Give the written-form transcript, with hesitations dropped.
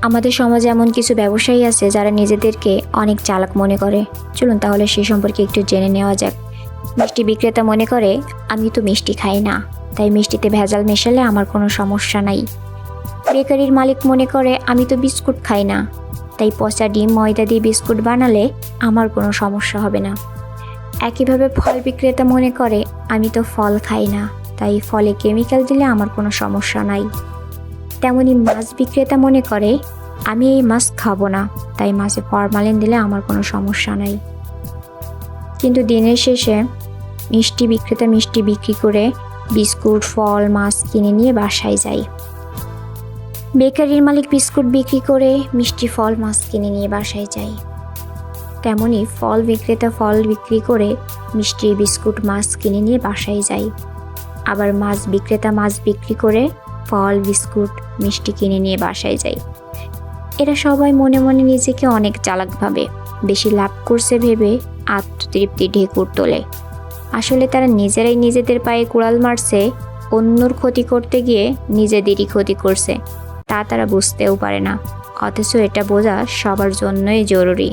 আমাদের সমাজে এমন কিছু ব্যবসায়ী আছে যারা নিজেদেরকে অনেক চালাক মনে করে। চলুন তাহলে সেই সম্পর্কে একটু জেনে নেওয়া যাক। মিষ্টি বিক্রেতা মনে করে আমি তো মিষ্টি খাই না, তাই মিষ্টিতে ভেজাল মেশালে আমার কোনো সমস্যা নাই। বেকারির মালিক মনে করে আমি তো বিস্কুট খাই না, তাই পচা ডিম ময়দা দিয়ে বিস্কুট বানালে আমার কোনো সমস্যা হবে না। একইভাবে ফল বিক্রেতা মনে করে আমি তো ফল খাই না, তাই ফলে কেমিক্যাল দিলে আমার কোনো সমস্যা নাই। তেমনি মাছ বিক্রেতা মনে করে আমি এই মাছ খাবো না, তাই মাছে ফরমালিন দিলে আমার কোনো সমস্যা নাই। কিন্তু দিনের শেষে মিষ্টি বিক্রেতা মিষ্টি বিক্রি করে বিস্কুট ফল মাছ কিনে নিয়ে বাসায় যায়। বেকারির মালিক বিস্কুট বিক্রি করে মিষ্টি ফল মাছ কিনে নিয়ে বাসায় যায়। তেমনি ফল বিক্রেতা ফল বিক্রি করে মিষ্টি বিস্কুট মাছ কিনে নিয়ে বাসায় যায়। আবার মাছ বিক্রেতা মাছ বিক্রি করে ফল বিস্কুট মিষ্টি কিনে নিয়ে বাসায় যায়। এরা সবাই মনে মনে নিজেকে অনেক চালাক ভাবে, বেশি লাভ করছে ভেবে আত্মতৃপ্তি ঢেকুর তোলে। আসলে তারা নিজেরাই নিজেদের পায়ে কুড়াল মারছে, অন্যর ক্ষতি করতে গিয়ে নিজেদেরই ক্ষতি করছে, তা তারা বুঝতেও পারে না। অথচ এটা বোঝা সবার জন্যই জরুরি।